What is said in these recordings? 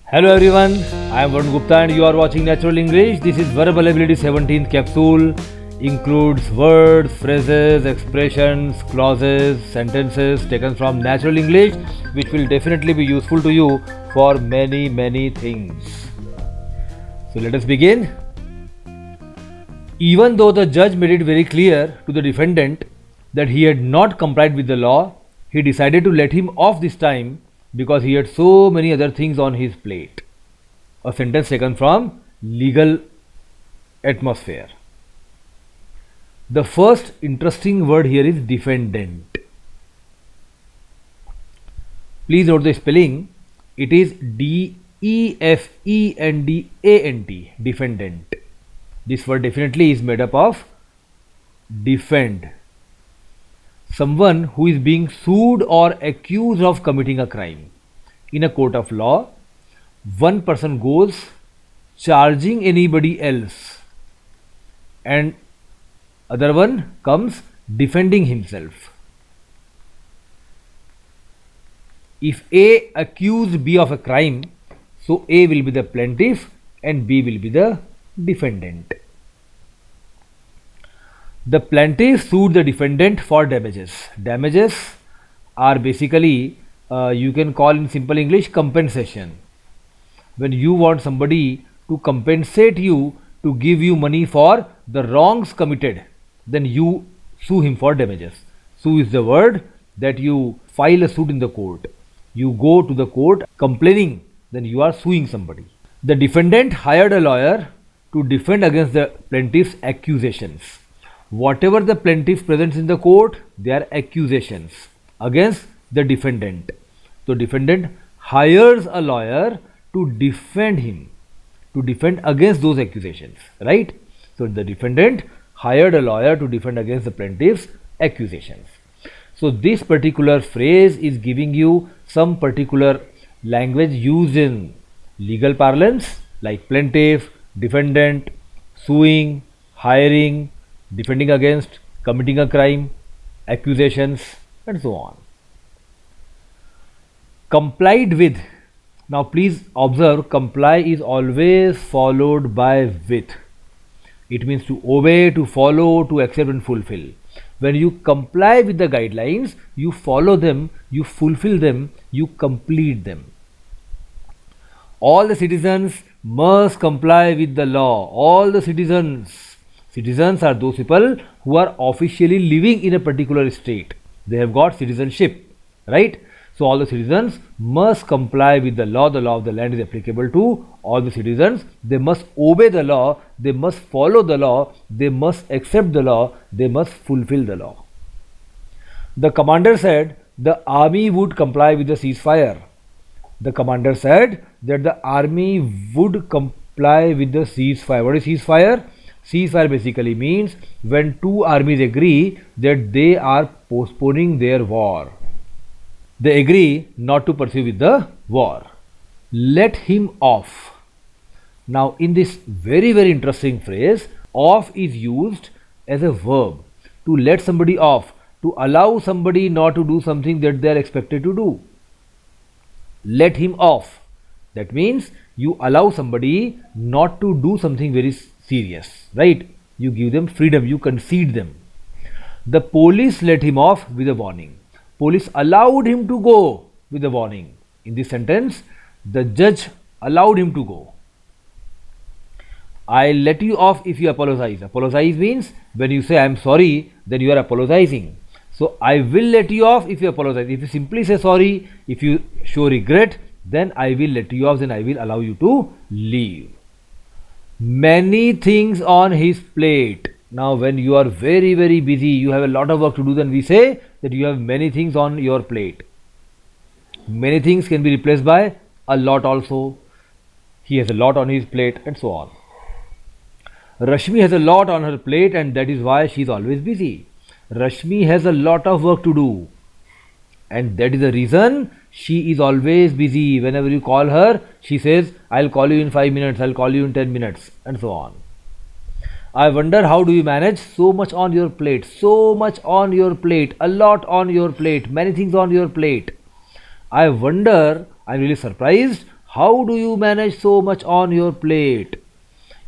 Hello everyone, I am Varun Gupta and you are watching Natural English. This is Verbal Ability 17th capsule. Includes words, phrases, expressions, clauses, sentences taken from Natural English which will definitely be useful to you for many things. So let us begin. Even though the judge made it very clear to the defendant that he had not complied with the law, he decided to let him off this time because he had so many other things on his plate. A sentence taken from Legal Atmosphere. The first interesting word here is defendant. Please note the spelling. It is D-E-F-E-N-D-A-N-T, defendant. This word definitely is made up of defend. Someone who is being sued or accused of committing a crime. In a court of law, one person goes charging anybody else and other one comes defending himself. If A accused B of a crime, so A will be the plaintiff and B will be the defendant. The plaintiff sued the defendant for damages. Damages are basically, you can call in simple English, compensation. When you want somebody to compensate you, to give you money for the wrongs committed, then you sue him for damages. Sue is the word that you file a suit in the court. You go to the court complaining, then you are suing somebody. The defendant hired a lawyer to defend against the plaintiff's accusations. Whatever the plaintiff presents in the court, they are accusations against the defendant. So defendant hires a lawyer to defend him, to defend against those accusations, right? So the defendant hired a lawyer to defend against the plaintiff's accusations. So this particular phrase is giving you some particular language used in legal parlance like plaintiff, defendant, suing, hiring, defending against, committing a crime, accusations, and so on. Complied with. Now please observe, comply is always followed by with. It means to obey, to follow, to accept and fulfill. When you comply with the guidelines, you follow them, you fulfill them, you complete them. All the citizens must comply with the law. All the citizens. Citizens are those people who are officially living in a particular state. They have got citizenship, right? So all the citizens must comply with the law. The law of the land is applicable to all the citizens. They must obey the law. They must follow the law. They must accept the law. They must fulfill the law. The commander said the army would comply with the ceasefire. The commander said that the army would comply with the ceasefire. What is ceasefire? Ceasefire basically means when two armies agree that they are postponing their war. They agree not to pursue with the war. Let him off. Now in this very interesting phrase, off is used as a verb to let somebody off, to allow somebody not to do something that they are expected to do. Let him off. That means you allow somebody not to do something very serious, right? You give them freedom, you concede them. The police let him off with a warning. Police allowed him to go with a warning. In this sentence, the judge allowed him to go. I'll let you off if you apologize. Apologize means when you say I am sorry, then you are apologizing. So I will let you off if you apologize. If you simply say sorry, if you show regret, then I will let you off, then I will allow you to leave. Many things on his plate. Now when you are very busy, you have a lot of work to do, then we say that you have many things on your plate. Many things can be replaced by a lot also. He has a lot on his plate and so on. Rashmi has a lot on her plate and that is why she is always busy. Rashmi has a lot of work to do and that is the reason she is always busy. Whenever you call her, she says, I'll call you in 5 minutes, I'll call you in 10 minutes and so on. I wonder how do you manage so much on your plate, so much on your plate, a lot on your plate, many things on your plate. I wonder, I'm really surprised How do you manage so much on your plate?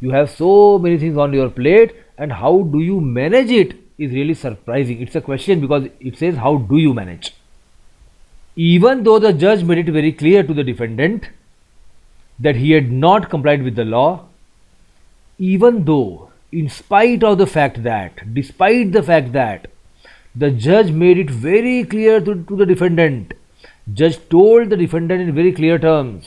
You have so many things on your plate, and how do you manage it is really surprising. It's a question because it says, how do you manage? Even though the judge made it very clear to the defendant that he had not complied with the law, even though, in spite of the fact that, despite the fact that the judge made it very clear to the defendant, judge told the defendant in very clear terms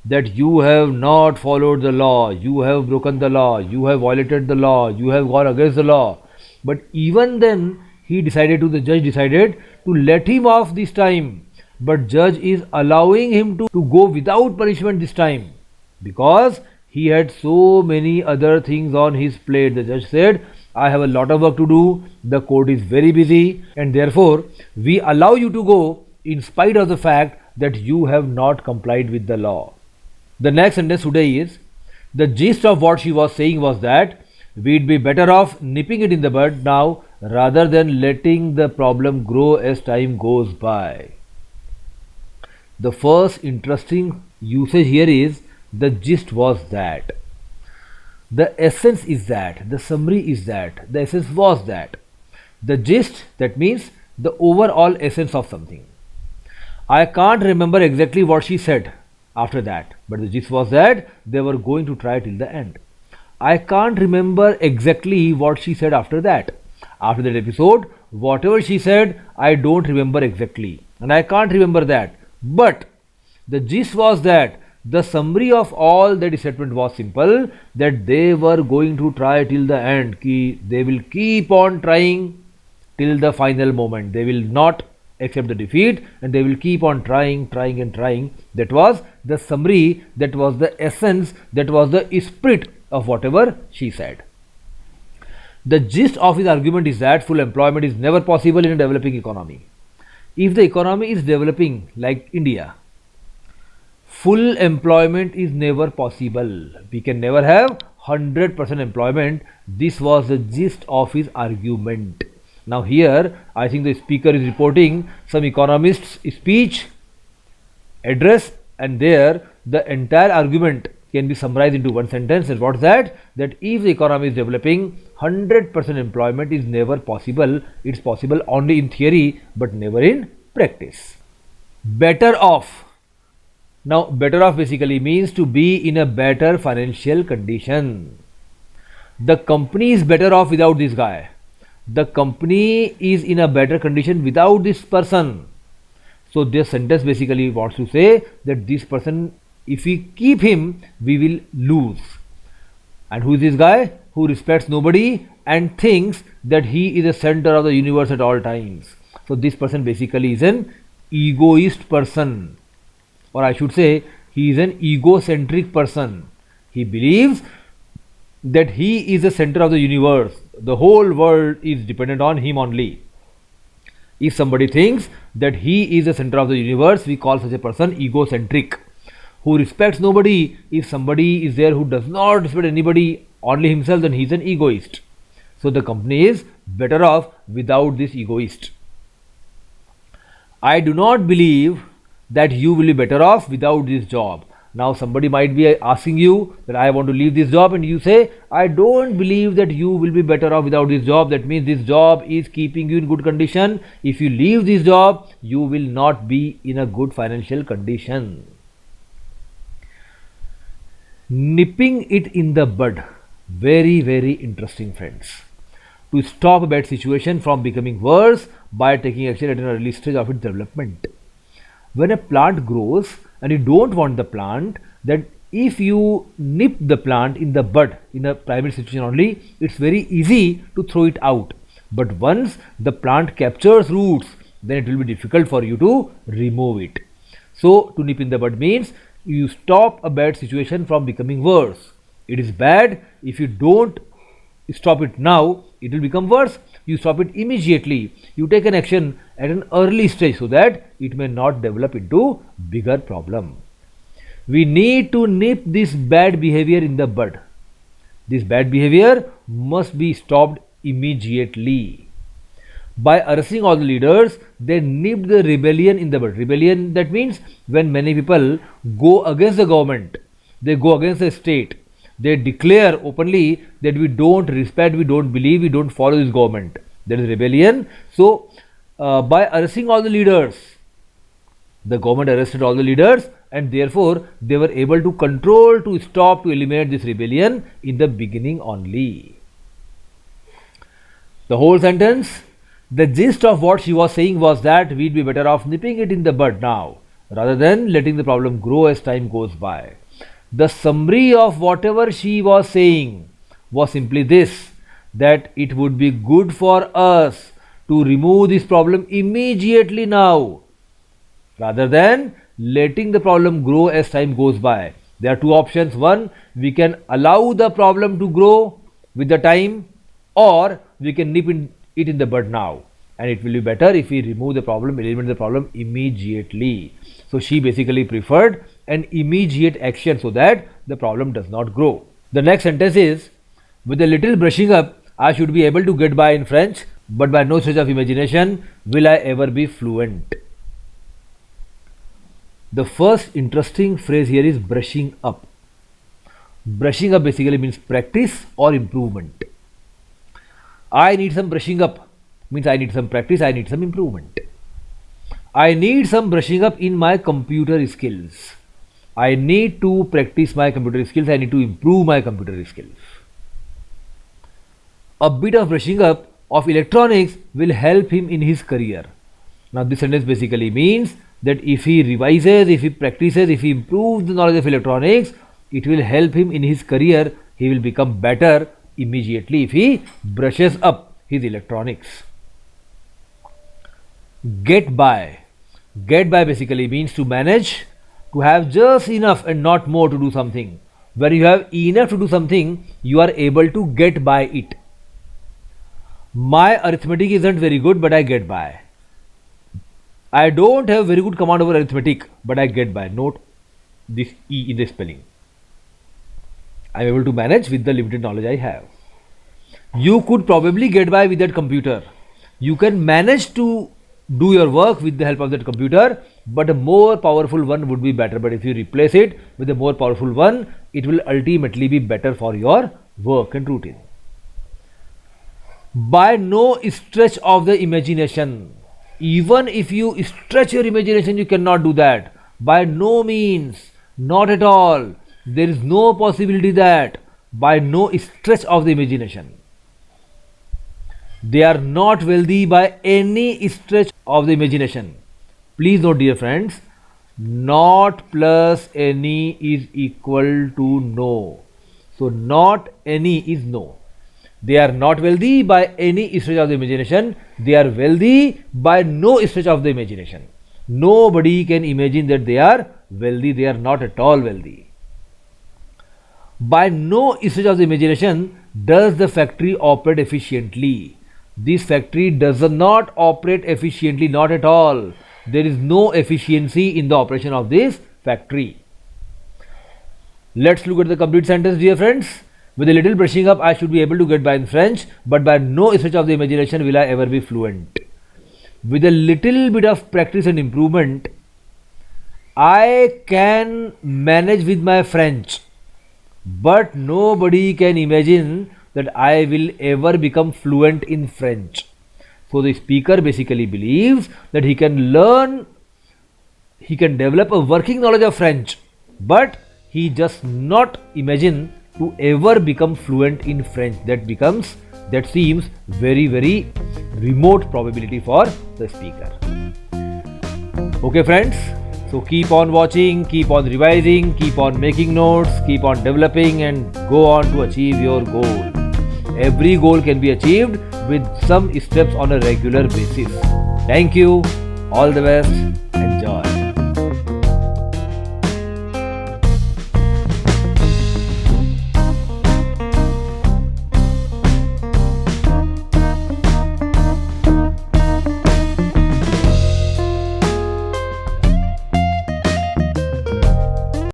that you have not followed the law, you have broken the law, you have violated the law, you have gone against the law. But even then, the judge decided to let him off this time. But judge is allowing him to go without punishment this time because he had so many other things on his plate. The judge said, I have a lot of work to do, the court is very busy, and therefore we allow you to go in spite of the fact that you have not complied with the law. The next sentence today is, the gist of what she was saying was that we'd be better off nipping it in the bud now rather than letting the problem grow as time goes by. The first interesting usage here is, the gist was that. The essence is that. The summary is that. The essence was that. The gist, that means the overall essence of something. I can't remember exactly what she said after that, but the gist was that they were going to try till the end. I can't remember exactly what she said after that. After that episode, whatever she said, I don't remember exactly, and I can't remember that. But the gist was that the summary of all the statement was simple, that they were going to try till the end. They will keep on trying till the final moment. They will not accept the defeat and they will keep on trying. That was the summary, that was the essence, that was the spirit of whatever she said. The gist of his argument is that full employment is never possible in a developing economy. If the economy is developing like India, full employment is never possible. We can never have 100% employment. This was the gist of his argument. Now here, I think the speaker is reporting some economist's speech, address, and there the entire argument can be summarized into one sentence. And what's that? That if the economy is developing, 100% employment is never possible. It's possible only in theory, but never in practice. Better off. Now, better off basically means to be in a better financial condition. The company is better off without this guy. The company is in a better condition without this person. So this sentence basically wants to say that this person, if we keep him, we will lose. And who is this guy? Who respects nobody and thinks that he is the center of the universe at all times. So this person basically is an egoist person, or I should say he is an egocentric person. He believes that he is the center of the universe. The whole world is dependent on him only. If somebody thinks that he is the center of the universe, we call such a person egocentric. Who respects nobody, if somebody is there who does not respect anybody, only himself, then he is an egoist. So the company is better off without this egoist. I do not believe that you will be better off without this job. Now somebody might be asking you that I want to leave this job, and you say, I don't believe that you will be better off without this job. That means this job is keeping you in good condition. If you leave this job, you will not be in a good financial condition. Nipping it in the bud. Very, very interesting, friends. To stop a bad situation from becoming worse by taking action at an early stage of its development. When a plant grows and you don't want the plant, then if you nip the plant in the bud in a primary situation only, it's very easy to throw it out. But once the plant captures roots, then it will be difficult for you to remove it. So to nip in the bud means you stop a bad situation from becoming worse. It is bad. If you don't stop it now, it will become worse. You stop it immediately. You take an action at an early stage so that it may not develop into bigger problem. We need to nip this bad behavior in the bud. This bad behavior must be stopped immediately. By arresting all the leaders, they nipped the rebellion in the bud. Rebellion, that means when many people go against the government, they go against the state, they declare openly that we don't respect, we don't believe, we don't follow this government. That is rebellion. So, by arresting all the leaders, the government arrested all the leaders, and therefore they were able to control, to stop, to eliminate this rebellion in the beginning only. The whole sentence, the gist of what she was saying was that we'd be better off nipping it in the bud now rather than letting the problem grow as time goes by. The summary of whatever she was saying was simply this, that it would be good for us to remove this problem immediately now rather than letting the problem grow as time goes by. There are two options. One, we can allow the problem to grow with the time, or we can nip it in the bud now, and it will be better if we remove the problem, eliminate the problem immediately. So she basically preferred an immediate action so that the problem does not grow. The next sentence is, with a little brushing up, I should be able to get by in French, but by no stretch of imagination will I ever be fluent. The first interesting phrase here is brushing up. Brushing up basically means practice or improvement. I need some brushing up means I need some practice, I need some improvement. I need some brushing up in my computer skills. I need to practice my computer skills, I need to improve my computer skills. A bit of brushing up of electronics will help him in his career. Now this sentence basically means that if he revises, if he practices, if he improves the knowledge of electronics, it will help him in his career. He will become better immediately if he brushes up his electronics. Get by. Get by basically means to manage, to have just enough and not more to do something. When you have enough to do something, you are able to get by it. My arithmetic isn't very good, but I get by. I don't have very good command over arithmetic, but I get by. Note this E in the spelling. I am able to manage with the limited knowledge I have. You could probably get by with that computer. You can manage to do your work with the help of that computer, but a more powerful one would be better. But if you replace it with a more powerful one, it will ultimately be better for your work and routine. By no stretch of the imagination. Even if you stretch your imagination, you cannot do that. By no means, not at all. There is no possibility that by no stretch of the imagination. They are not wealthy by any stretch of the imagination. Please note, dear friends, not plus any is equal to no. So not any is no. They are not wealthy by any stretch of the imagination. They are wealthy by no stretch of the imagination. Nobody can imagine that they are wealthy. They are not at all wealthy. By no stretch of the imagination does the factory operate efficiently. This factory does not operate efficiently, not at all. There is no efficiency in the operation of this factory. Let's look at the complete sentence, dear friends. With a little brushing up, I should be able to get by in French, but by no stretch of the imagination will I ever be fluent. With a little bit of practice and improvement, I can manage with my French, but nobody can imagine that I will ever become fluent in French. So the speaker basically believes that he can learn, he can develop a working knowledge of French, but he just not imagine to ever become fluent in French. That seems very, very remote probability for the speaker. Okay friends, so keep on watching, keep on revising, keep on making notes, keep on developing and go on to achieve your goal. Every goal can be achieved with some steps on a regular basis. Thank you, all the best.